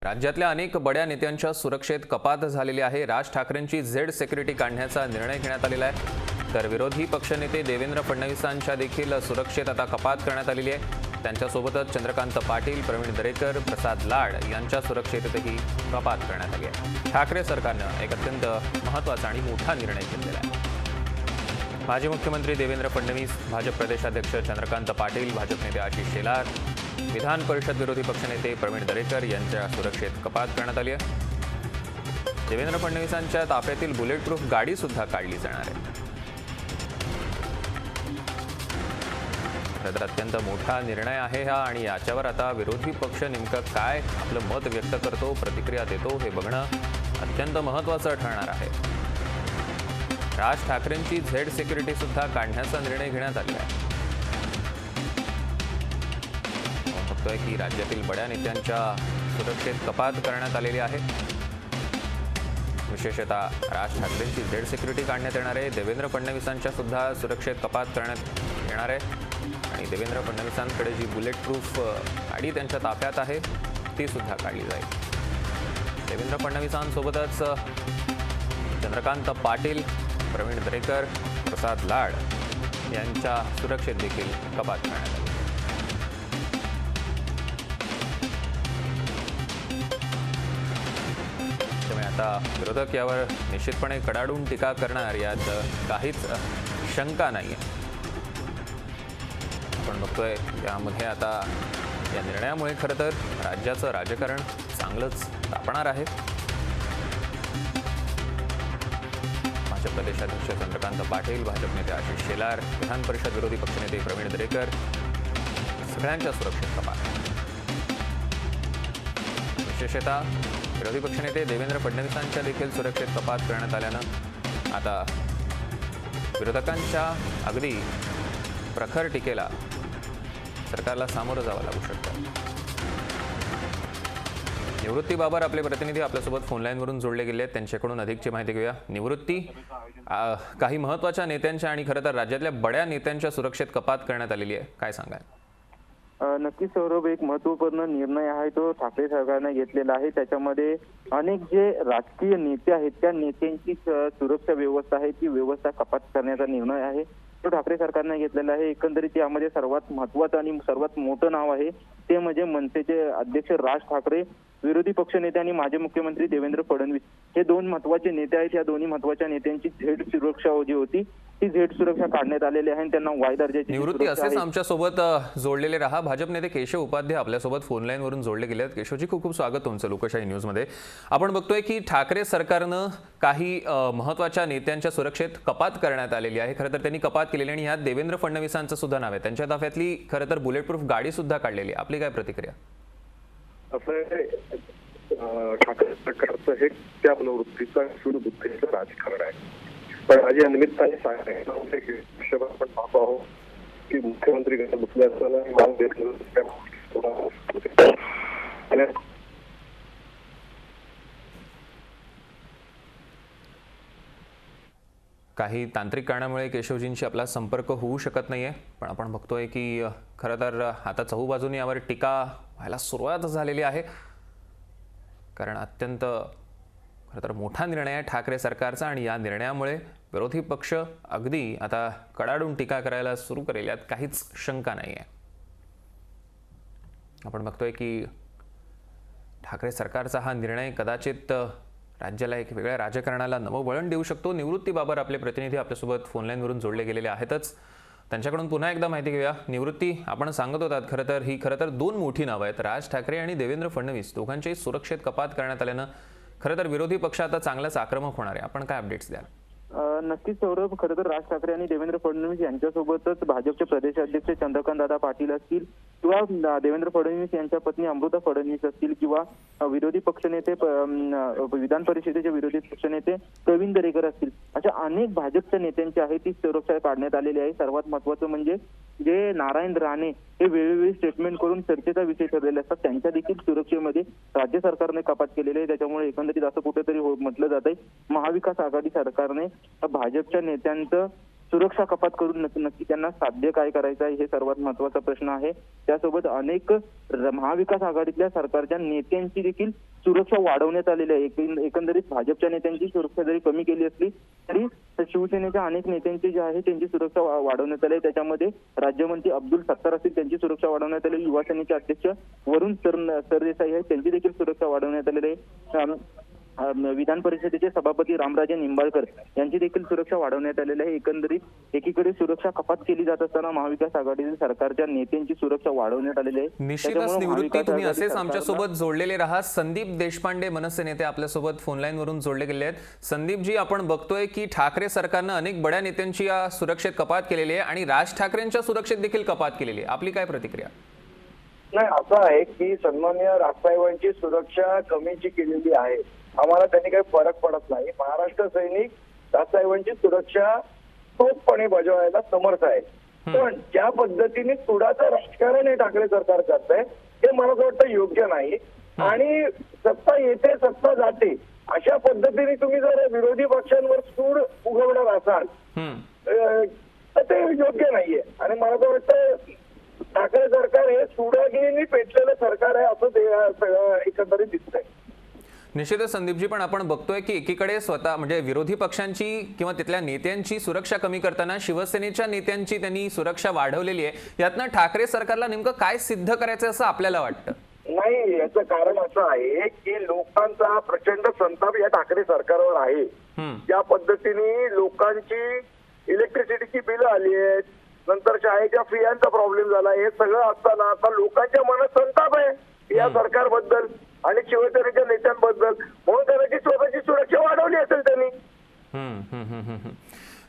राज्यातल्या अनेक बड्या नेत्यांच्या सुरक्षेत कपात झालेली आहे। राज ठाकरेंची झेड सिक्युरिटी काढण्याचा निर्णय घेण्यात आलेला आहे। तर विरोधी पक्षनेते देवेंद्र फडणवीसांच्या देखील सुरक्षेत आता कपात करण्यात आलेली आहे। त्यांच्यासोबतच चंद्रकांत पाटील, प्रवीण दरेकर, प्रसाद लाड यांच्या सुरक्षेतही कपात करण्यात आली आहे। ठाकरे सरकारने एक अत्यंत महत्त्वाचा आणि मोठा निर्णय घेतलेला आहे। माजी मुख्यमंत्री देवेंद्र फडणवीस, भाजप प्रदेशाध्यक्ष चंद्रकांत पाटील, भाजप नेते आशिष शेलार, विधान परिषद विरोधी पक्षनेते प्रवीण दरेकर यांच्या सुरक्षेत कपात करण्यात आली आहे। देवेंद्र फडणवीसांच्या ताफ्यातील बुलेट प्रूफ गाडी सुद्धा काढली जाणार आहे। तर अत्यंत मोठा निर्णय आहे हा आणि याच्यावर आता विरोधी पक्ष नेमकं काय आपलं मत व्यक्त करतो, प्रतिक्रिया देतो हे बघणं अत्यंत महत्त्वाचं ठरणार आहे। राज ठाकरेंची झेड सिक्युरिटी सुद्धा काढण्याचा निर्णय घेण्यात आलेला आहे। बघतोय की राज्यातील बड्या नेत्यांच्या सुरक्षेत कपात करण्यात आलेली आहे। विशेषतः राज ठाकरेंची झेड सिक्युरिटी काढण्यात येणार आहे। देवेंद्र फडणवीसांच्या सुद्धा सुरक्षेत कपात करण्यात येणार आहे आणि देवेंद्र फडणवीसांकडे जी बुलेट प्रूफ गाडी त्यांच्या ताफ्यात आहे ती सुद्धा काढली जाईल। देवेंद्र फडणवीसांसोबतच चंद्रकांत पाटील, प्रवीण दरेकर, प्रसाद लाड यांच्या सुरक्षेत देखील कपात करण्यात आली। त्यामुळे आता विरोधक यावर निश्चितपणे कडाडून टीका करणार यात काहीच शंका नाही आहे। आपण बघतोय यामध्ये आता या निर्णयामुळे खरं तर राज्याचं राजकारण चांगलंच तापणार आहे। भाजप प्रदेशाध्यक्ष चंद्रकांत पाटील, भाजप नेते आशिष शेलार, विधान परिषद विरोधी पक्षनेते प्रवीण दरेकर सगळ्यांच्या सुरक्षेत कपात। विशेषतः विरोधी पक्षनेते देवेंद्र फडणवीसांच्या देखील सुरक्षेत कपात करण्यात आल्यानं आता विरोधकांच्या अगदी प्रखर टीकेला सरकारला सामोरं जावं लागू शकतं। निवृत्ती बाबर आपले प्रतिनिधी आपल्यासोबत फोनलाईनवरून जोडले गेले आहेत, त्यांच्याकडून अधिकची माहिती घेऊया। निवृत्ती, काही महत्त्वाच्या नेत्यांच्या आणि खरं तर राज्यातल्या बड्या नेत्यांच्या सुरक्षेत कपात करण्यात आलेली आहे, काय सांगाल? नक्कीच सौरभ, एक महत्त्वपूर्ण निर्णय आहे तो ठाकरे सरकारने घेतलेला आहे। त्याच्यामध्ये अनेक जे राजकीय नेते आहेत त्या नेत्यांची सुरक्षा व्यवस्था आहे ती व्यवस्था कपात करण्याचा निर्णय आहे तो ठाकरे सरकारने घेतलेला आहे। एकंदरीत यामध्ये सर्वात महत्त्वाचं आणि सर्वात मोठं नाव आहे ते म्हणजे मनसेचे अध्यक्ष राज ठाकरे, विरोधी पक्षनेते आणि माजी मुख्यमंत्री देवेंद्र फडणवीस हे दोन महत्त्वाचे नेते आहेत। या दोन्ही महत्त्वाच्या नेत्यांची झेड सुरक्षा जी होती ती झेड सुरक्षा काढण्यात आलेली आहे। त्यांना वाय दर्जाची निवृत्ती असेच आमच्या सोबत जोडलेले रहा। भाजप नेते केशव उपाध्याय आपल्यासोबत फोनलाईन वरून जोडले गेले आहेत। केशवजी, खूप खूप स्वागत तुमचं लोकशाही न्यूज मध्ये। आपण बघतोय की ठाकरे सरकारनं काही महत्त्वाच्या नेत्यांच्या सुरक्षेत कपात करण्यात आलेली आहे। खरं तर त्यांनी कपात केलेली आणि यात देवेंद्र फडणवीसांचं सुद्धा नाव आहे। त्यांच्या ताफ्यातली खरं तर बुलेट प्रूफ गाडी सुद्धा काढलेली आहे। आपली काय प्रतिक्रिया? ठाकरे सरकारचं हे त्या प्रवृत्तीचा सूडबुद्धीचं राजकारण आहे। पण आज या निमित्ताने सांगायचं होतं की आपण पाहतो आहोत की मुख्यमंत्री घरात बसले असताना मान देत काही तांत्रिक कारणामुळे केशवजींशी आपला संपर्क होऊ शकत नाहीये, पण आपण बघतोय की खरं तर आता चहूबाजूने यावर टीका व्हायला सुरुवात झालेली आहे। कारण अत्यंत खरं तर मोठा निर्णय आहे ठाकरे सरकारचा आणि या निर्णयामुळे विरोधी पक्ष अगदी आता कडाडून टीका करायला सुरू करेल यात काहीच शंका नाही आहे। आपण बघतोय की ठाकरे सरकारचा हा निर्णय कदाचित राज्याला एक वेगळ्या राजकारणाला नवं वळण देऊ शकतो। निवृत्ती बाबर आपले प्रतिनिधी आपल्यासोबत फोनलाईनवरून जोडले गेलेले आहेतच, त्यांच्याकडून पुन्हा एकदा माहिती घेऊया। निवृत्ती, आपण सांगत होतात खरं तर दोन मोठी नावं आहेत, राज ठाकरे आणि देवेंद्र फडणवीस, दोघांची सुरक्षेत कपात करण्यात आल्यानं खरं तर विरोधी पक्ष आता चांगलाच आक्रमक होणार आहे। आपण काय अपडेट्स द्याल? नक्कीच सौरभ, खरं तर राज ठाकरे आणि देवेंद्र फडणवीस यांच्यासोबतच भाजपचे प्रदेशाध्यक्ष चंद्रकांत दादा पाटील असतील किंवा देवेंद्र फडणवीस यांच्या पत्नी अमृता फडणवीस असतील किंवा विरोधी पक्षनेते विधान परिषदेचे विरोधी पक्षनेते प्रवीण दरेकर असतील, अशा अनेक भाजपच्या नेत्यांची आहे ती सुरक्षा काढण्यात आलेली आहे। सर्वात महत्त्वाचं म्हणजे जे नारायण राणे हे वेगवेगळी स्टेटमेंट करून चर्चेचा विषय ठरलेले असतात त्यांच्या देखील सुरक्षेमध्ये राज्य सरकारने कपात केलेली आहे। त्याच्यामुळे एकंदरीत असं कुठेतरी म्हटलं जात आहे महाविकास आघाडी सरकारने भाजपच्या नेत्यांचं सुरक्षा कपात करून नक्की त्यांना साध्य काय करायचं आहे हे सर्वात महत्त्वाचा प्रश्न आहे. त्यासोबत अनेक महाविकास आघाडीतल्या सरकारच्या नेत्यांची देखील सुरक्षा वाढवण्यात आलेली आहे. एकंदरीत भाजपच्या नेत्यांची सुरक्षा जरी कमी केली असली तरी शिवसेनेच्या अनेक नेत्यांची जी आहे त्यांची सुरक्षा वाढवण्यात आली. त्याच्यामध्ये राज्यमंत्री अब्दुल सत्तार असतील त्यांची सुरक्षा वाढवण्यात आली. युवा सेनेचे अध्यक्ष वरुण सरदेसाई आहेत त्यांची देखील सुरक्षा वाढवण्यात आलेली आहे. विधान परिषदेचे सभापती रामराजे निंबाळकर यांची देखील सुरक्षा वाढवण्यात आलेली आहे. एकंदरीत एकीकडे सुरक्षा कपात केली जात असताना महाविकास आघाडीतील सरकारच्या नेत्यांची सुरक्षा वाढवण्यात आलेली आहे. निश्चितच निवृत्ती, तुम्ही असेच आमच्यासोबत जोडलेले राहा. संदीप देशपांडे मनसे नेते आपल्यासोबत फोनलाईन वरून जोडले गेले आहेत. संदीपजी, आपण बघतोय की ठाकरे सरकारनं अनेक बड्या नेत्यांची या सुरक्षेत कपात केलेली आहे आणि राज ठाकरेंच्या सुरक्षेत देखील कपात केलेली आहे. आपली काय प्रतिक्रिया? नाही, असं आहे की सन्माननीय राजसाहेबांची सुरक्षा कमीची केलेली आहे. आम्हाला त्यांनी काही फरक पडत नाही. महाराष्ट्र सैनिक राजसाहेबांची सुरक्षा तोचपणे बजावायला समर्थ आहे. पण ज्या पद्धतीने सुडाचं राजकारण हे ठाकरे सरकार करत आहे हे मला असं वाटतं योग्य नाही. आणि सत्ता येते सत्ता जाते अशा पद्धतीने तुम्ही जर विरोधी पक्षांवर सूड उगवणार असाल तर ते योग्य नाहीये. आणि मला असं वाटतं ठाकरे सरकार हे सुडागिरीने पेटलेलं सरकार आहे असं ते सगळं एकंदरीत दिसतंय. निश्चितच संदीपजी, पण आपण बघतोय की एकीकडे स्वतः म्हणजे विरोधी पक्षांची किंवा तिथल्या नेत्यांची सुरक्षा कमी करताना शिवसेनेच्या नेत्यांची त्यांनी सुरक्षा वाढवलेली आहे. यातनं ठाकरे सरकारला नेमकं काय सिद्ध करायचं असं आपल्याला वाटतं? नाही, याचं कारण असं आहे की लोकांचा प्रचंड संताप या ठाकरे सरकारवर आहे. ज्या पद्धतीने लोकांची इलेक्ट्रिसिटीची बिल आली आहेत, नंतर शाळेच्या फियांचा प्रॉब्लेम झाला, हे सगळं असताना आता लोकांच्या मनात संताप आहे या सरकारबद्दल आणि शिवसेनेच्या नेत्यांबद्दल. म्हणून कदाचित स्वतःची सुरक्षा वाढवली असेल त्यांनी.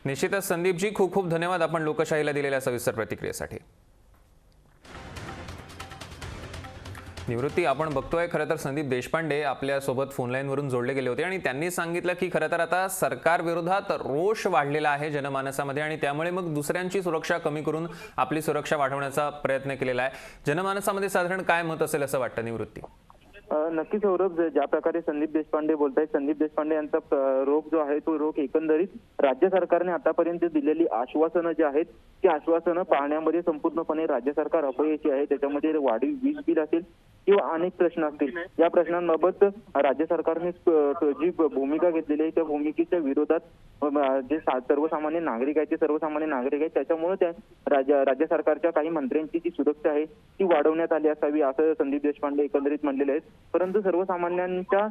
निश्चितच संदीपजी, खूप खूप धन्यवाद आपण लोकशाहीला दिलेल्या सविस्तर प्रतिक्रियेसाठी. निवृत्ती, आपण बघतोय खरं तर संदीप देशपांडे आपल्यासोबत फोनलाईनवरून जोडले गेले होते आणि त्यांनी सांगितलं की खरं तर आता सरकार विरोधात रोष वाढलेला आहे जनमानसामध्ये आणि त्यामुळे मग दुसऱ्यांची सुरक्षा कमी करून आपली सुरक्षा वाढवण्याचा प्रयत्न केलेला आहे. जनमानसामध्ये साधारण काय मत असेल असं वाटतं निवृत्ती? नक्कीच सौरभ, ज्या प्रकारे संदीप देशपांडे बोलतायत, संदीप देशपांडे यांचा रोख जो आहे तो रोख एकंदरीत राज्य सरकारने आतापर्यंत दिलेली आश्वासनं जी आहेत ती आश्वासनं पाहण्यामध्ये संपूर्णपणे राज्य सरकार अपयशी आहे. त्याच्यामध्ये वाढीव वीज बिल असेल किंवा अनेक प्रश्न असतील. या प्रश्नांबाबत राज्य सरकारने जी भूमिका घेतलेली आहे त्या भूमिकेच्या विरोधात जे सर्वसामान्य नागरिक आहेत ते सर्वसामान्य नागरिक आहेत त्याच्यामुळे त्या राज्य सरकारच्या काही मंत्र्यांची जी सुरक्षा आहे ती वाढवण्यात आली असावी असं संदीप देशपांडे एकंदरीत म्हणलेले आहेत. परंतु सर्वसामान्यांच्या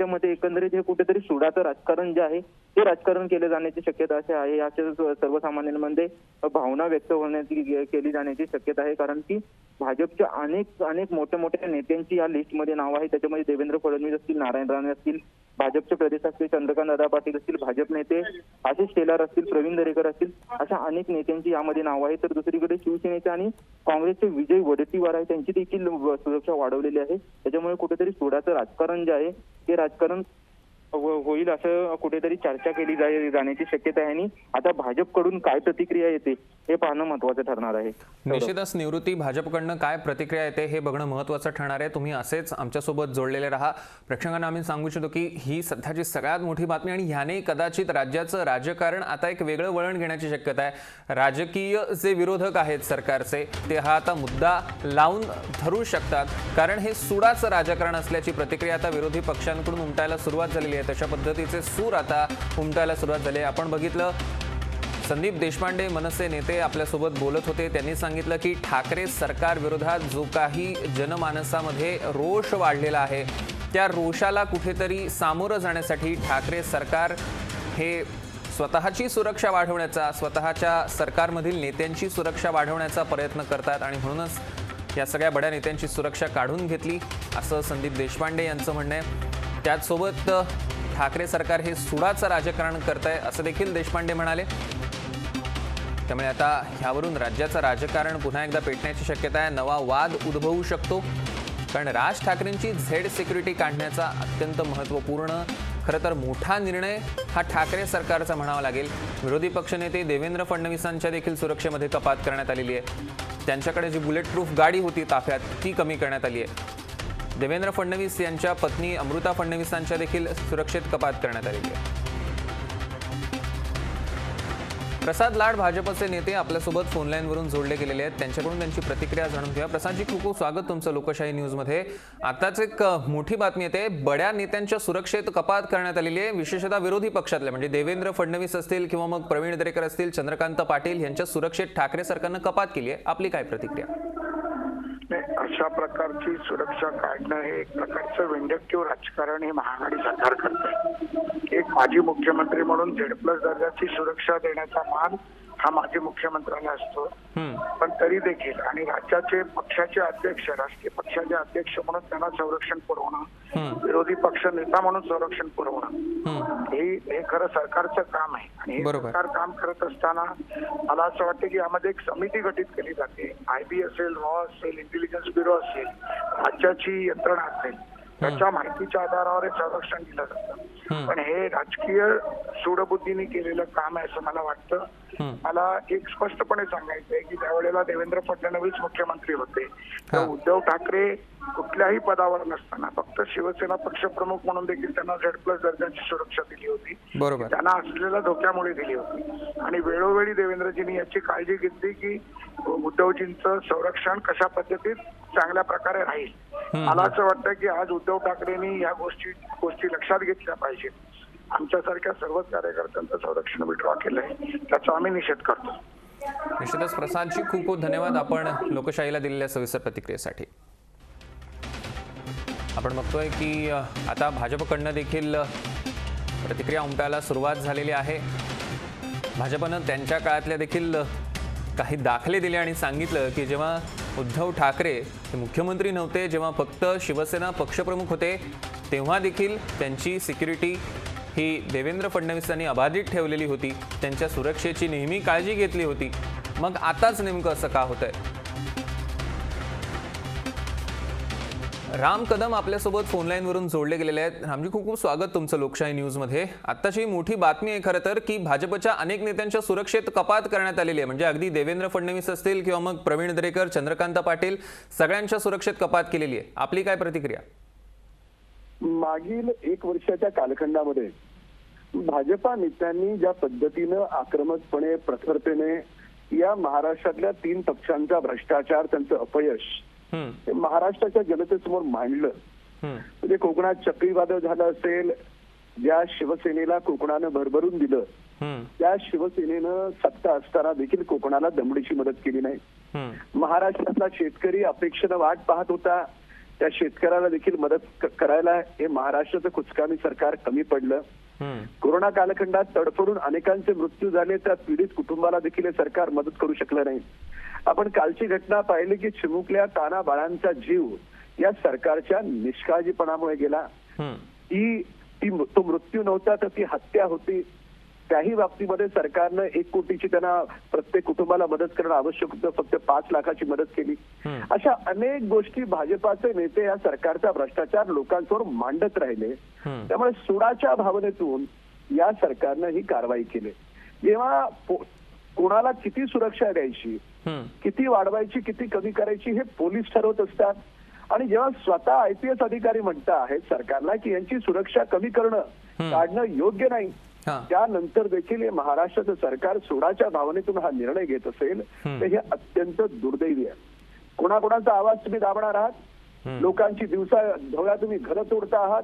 मते एकंदरीत हे कुठेतरी सुडाचं राजकारण जे आहे ते राजकारण केले जाण्याची शक्यता अशी आहे. अशा सर्वसामान्यांमध्ये भावना व्यक्त होण्याची केली जाण्याची शक्यता आहे. कारण की भाजपच्या अनेक मोठ्या नेत्यांची या लिस्टमध्ये नाव आहे. त्याच्यामध्ये देवेंद्र फडणवीस असतील, नारायण राणे असतील, भाजपचे प्रदेशाध्यक्ष चंद्रकांत दादा पाटील असतील, भाजप नेते आशिष शेलार असतील, प्रवीण दरेकर असतील, अशा अनेक नेत्यांची यामध्ये नाव आहे. तर दुसरीकडे शिवसेनेचे आणि काँग्रेसचे विजय वडेट्टीवार आहे त्यांची देखील सुरक्षा वाढवलेली आहे. त्याच्यामुळे कुठेतरी सोडाचं राजकारण जे आहे ते राजकारण होईल असं कुठेतरी चर्चा केली जाण्याची शक्यता आहे. आणि आता भाजपकडून काय प्रतिक्रिया येते हे पाहणं महत्त्वाचं ठरणार आहे. निश्चितच निवृत्ती, भाजपकडनं काय प्रतिक्रिया येते हे बघणं महत्त्वाचं ठरणार आहे. तुम्ही असेच आमच्यासोबत जोडलेले राहा. प्रेक्षकांना आम्ही सांगू इच्छितो की ही सध्याची सगळ्यात मोठी बातमी आणि ह्याने कदाचित राज्याचं राजकारण आता एक वेगळं वळण घेण्याची शक्यता आहे. राजकीय जे विरोधक आहेत सरकारचे ते हा आता मुद्दा लावून धरू शकतात, कारण हे सुडाचं राजकारण असल्याची प्रतिक्रिया आता विरोधी पक्षांकडून उमटायला सुरुवात झालेली आहे. तशा पद्धतीचे सूर आता उमटायला सुरुवात झाली आहे. आपण बघितलं संदीप देशपांडे मनसे नेते आपल्यासोबत बोलत होते. त्यांनी सांगितलं की ठाकरे सरकार विरोधात जो काही जनमानसामध्ये रोष वाढलेला आहे त्या रोषाला कुठेतरी सामोरं जाण्यासाठी ठाकरे सरकार हे स्वतःची सुरक्षा वाढवण्याचा, स्वतःच्या सरकारमधील नेत्यांची सुरक्षा वाढवण्याचा प्रयत्न करतात आणि म्हणूनच या सगळ्या बड्या नेत्यांची सुरक्षा काढून घेतली असं संदीप देशपांडे यांचं म्हणणं आहे. त्याचसोबत ठाकरे सरकार हे सुडाचं राजकारण करत आहे असं देखील देशपांडे म्हणाले. त्यामुळे आता ह्यावरून राज्याचं राजकारण पुन्हा एकदा पेटण्याची शक्यता आहे. नवा वाद उद्भवू शकतो, कारण राज ठाकरेंची झेड सिक्युरिटी काढण्याचा अत्यंत महत्त्वपूर्ण खरं तर मोठा निर्णय हा ठाकरे सरकारचा म्हणावा लागेल. विरोधी पक्षनेते देवेंद्र फडणवीसांच्या देखील सुरक्षेमध्ये कपात करण्यात आलेली आहे. त्यांच्याकडे जी बुलेट प्रूफ गाडी होती ताफ्यात ती कमी करण्यात आली आहे. देवेंद्र फडणवीस यांच्या पत्नी अमृता फडणवीसांच्या देखील सुरक्षेत कपात करण्यात आलेली आहे. प्रसाद लाड भाजपचे नेते आपल्यासोबत फोन लाईनवरून जोडले गेलेले आहेत. त्यांच्याकडून त्यांची प्रतिक्रिया जाणून घेऊया. प्रसादजी, खूप खूप स्वागत तुमचं लोकशाही न्यूजमध्ये. आताच एक मोठी बातमी येते, बड्या नेत्यांच्या सुरक्षेत कपात करण्यात आलेली आहे. विशेषतः विरोधी पक्षातले म्हणजे देवेंद्र फडणवीस असतील किंवा मग प्रवीण दरेकर असतील, चंद्रकांत पाटील यांच्या सुरक्षेत ठाकरे सरकारनं कपात केली आहे. आपली काय प्रतिक्रिया? अशा प्रकारची सुरक्षा काढणं हे एक प्रकारचं विंडक्टिव्ह राजकारण हे महाआघाडी सरकार करते. एक माजी मुख्यमंत्री म्हणून Z+ दर्जाची सुरक्षा देण्याचा मान हा माजी मुख्यमंत्र्यांना असतो. पण तरी देखील आणि राज्याचे पक्षाचे अध्यक्ष, राष्ट्रीय पक्षाचे अध्यक्ष म्हणून त्यांना संरक्षण पुरवणं, विरोधी पक्ष नेता म्हणून संरक्षण पुरवणं हे खरं सरकारचं काम आहे. आणि हे सरकार काम करत असताना मला असं वाटतं की यामध्ये एक समिती गठीत केली जाते. IB असेल, रॉ असेल, इंटेलिजन्स ब्युरो असेल, राज्याची यंत्रणा असेल, त्याच्या माहितीच्या आधारावर हे संरक्षण दिलं जातं. पण हे राजकीय सूडबुद्धीने केलेलं काम आहे असं मला वाटतं. मला एक स्पष्टपणे सांगायचं आहे की त्यावेळेला देवेंद्र फडणवीस मुख्यमंत्री होते, तर उद्धव ठाकरे कुठल्याही पदावर नसताना फक्त शिवसेना पक्षप्रमुख म्हणून देखील त्यांना Z+ दर्जाची सुरक्षा दिली होती. त्यांना असलेल्या धोक्यामुळे दिली होती. आणि वेळोवेळी देवेंद्रजींनी याची काळजी घेतली की उद्धवजींचं संरक्षण कशा पद्धतीत चांगल्या प्रकारे राहील. मला असं वाटतं की आज उद्धव ठाकरेंनी या गोष्टी लक्षात घेतल्या पाहिजेत. आमच्यासारख्या सर्वच कार्यकर्त्यांचं संरक्षण विड्रॉ केलंय, त्याचा आम्ही निषेध करतो. निश्चितच प्रसादजी, खूप खूप धन्यवाद आपण लोकशाहीला दिलेल्या सविस्तर प्रतिक्रियेसाठी. आपण बघतोय की आता भाजपकडनं देखील प्रतिक्रिया उमटायला सुरुवात झालेली आहे. भाजपनं त्यांच्या काळातल्या देखील काही दाखले दिले आणि सांगितलं की जेव्हा उद्धव ठाकरे हे मुख्यमंत्री नव्हते, जेव्हा फक्त शिवसेना पक्षप्रमुख होते, तेव्हा देखील त्यांची सिक्युरिटी ही देवेंद्र फडणवीसांनी अबाधित ठेवलेली होती. त्यांच्या सुरक्षेची नेहमी काळजी घेतली होती. मग आताच नेमकं असं का होतंय? राम कदम आपल्यासोबत फोन लाईनवरून जोडले गेलेले आहेत. रामजी, खूप खूप स्वागत तुमचं लोकशाही न्यूजमध्ये. आत्ताची मोठी बातमी आहे खरं तर की भाजपच्या अनेक नेत्यांच्या सुरक्षेत कपात करण्यात आलेली आहे. म्हणजे अगदी देवेंद्र फडणवीस असतील किंवा मग प्रवीण दरेकर, चंद्रकांत पाटील, सगळ्यांच्या सुरक्षेत कपात केलेली आहे. आपली काय प्रतिक्रिया? मागील 1 वर्षाच्या कालखंडामध्ये भाजपा नेत्यांनी ज्या पद्धतीनं आक्रमकपणे, प्रखरतेने या महाराष्ट्रातल्या 3 पक्षांचा भ्रष्टाचार, त्यांचं अपयश महाराष्ट्राच्या जनतेसमोर मांडलं. म्हणजे कोकणात चक्रीवादळ झालं असेल, ज्या शिवसेनेला कोकणानं भरभरून दिलं, त्या शिवसेनेनं सत्ता असताना देखील कोकणाला दमडीची मदत केली नाही. महाराष्ट्रातला शेतकरी अपेक्षेनं वाट पाहत होता, त्या शेतकऱ्याला देखील मदत करायला हे महाराष्ट्राचं कुचकामी सरकार कमी पडलं. कोरोना कालखंडात तडफडून अनेकांचे मृत्यू झाले, त्या पीडित कुटुंबाला देखील हे सरकार मदत करू शकलं नाही. आपण कालची घटना पाहिली की चिमुकल्या ताना बाळांचा जीव या सरकारच्या निष्काळजीपणामुळे गेला. तो मृत्यू नव्हता तर ती हत्या होती. त्याही बाबतीमध्ये सरकारनं 1 कोटीची त्यांना प्रत्येक कुटुंबाला मदत करणं आवश्यक होतं, फक्त 5 लाखाची मदत केली. अशा अनेक गोष्टी भाजपाचे नेते या सरकारचा भ्रष्टाचार लोकांसमोर मांडत राहिले. त्यामुळे सुडाच्या भावनेतून या सरकारनं ही कारवाई केली. जेव्हा कोणाला किती सुरक्षा द्यायची, किती वाढवायची, किती कमी करायची हे पोलीस ठरवत असतात. आणि जेव्हा स्वतः IPS अधिकारी म्हणत आहेत सरकारला की यांची सुरक्षा कमी करणं, काढणं योग्य नाही, त्यानंतर देखील हे महाराष्ट्राचं सरकार सोडाच्या भावनेतून हा निर्णय घेत असेल तर हे अत्यंत दुर्दैवी आहे. कोणाकोणाचा आवाज तुम्ही दाबणार आहात, लोकांची दिवसा ढवळ्या तुम्ही घरं तोडता आहात,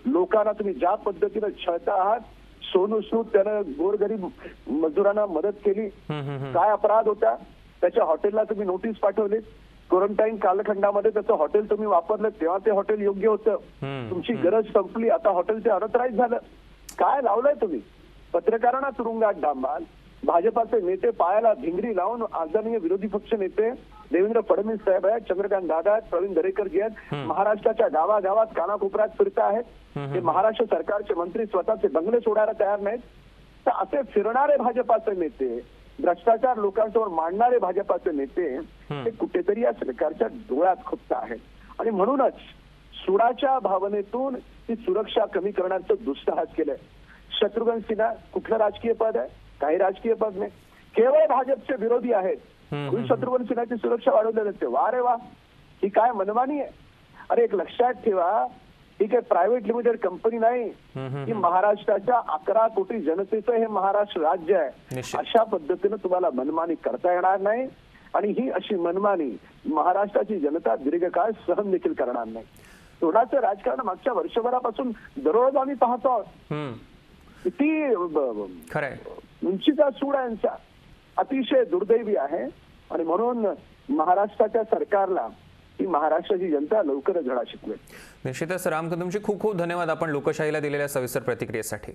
लोकांना तुम्ही ज्या पद्धतीनं छळता आहात. सोनू सूद त्यानं गोरगरीब मजुरांना मदत केली, काय अपराध होता? त्याच्या हॉटेलला तुम्ही नोटीस पाठवली. क्वारंटाईन कालखंडामध्ये त्याचं हॉटेल तुम्ही वापरलं, तेव्हा ते हॉटेल योग्य होतं. तुमची गरज संपली, आता हॉटेल ते अनथराईज झालं. काय लावलंय तुम्ही? पत्रकारांना तुरुंगात डांबाल, भाजपाचे नेते पायाला भिंगरी लावून आदरणीय विरोधी पक्ष नेते देवेंद्र फडणवीस साहेब आहेत, चंद्रकांत दादा आहेत, प्रवीण दरेकर जी आहेत, महाराष्ट्राच्या गावागावात कानाकोपऱ्यात फिरत आहेत. हे महाराष्ट्र सरकारचे मंत्री स्वतःचे बंगले सोडायला तयार नाहीत. तर असे फिरणारे भाजपाचे नेते, भ्रष्टाचार लोकांसमोर मांडणारे भाजपाचे नेते हे कुठेतरी या सरकारच्या डोळ्यात खुपत आहेत. आणि म्हणूनच सुडाच्या भावनेतून ती सुरक्षा कमी करण्याचं दुस्साहस केलंय. शत्रुघ्न सिन्हा कुठलं राजकीय पद आहे? काही राजकीय पद नाही, केवळ भाजपचे विरोधी आहेत. शत्रुघ्न सिन्हाची सुरक्षा वाढवली जाते. वा रे वा, ही काय मनमानी आहे. अरे एक लक्षात ठेवा, ही काही प्रायव्हेट लिमिटेड कंपनी नाही, ही महाराष्ट्राच्या 11 कोटी जनतेचं हे महाराष्ट्र राज्य आहे. निश्चित. अशा पद्धतीनं तुम्हाला मनमानी करता येणार नाही आणि ही अशी मनमानी महाराष्ट्राची जनता दीर्घकाळ सहन देखील करणार नाही. तोडाचं राजकारण मागच्या वर्षभरापासून दररोज आम्ही पाहतो आहोत. किती खरंय. उंचीचा सूड आहे यांचा, अतिशय दुर्दैवी आहे. आणि म्हणून महाराष्ट्राच्या सरकारला ही महाराष्ट्राची जनता लवकरच धडा शिकवेल. निश्चितच राम कदमजी, खूप खूप धन्यवाद आपण लोकशाहीला दिलेल्या सविस्तर प्रतिक्रियेसाठी.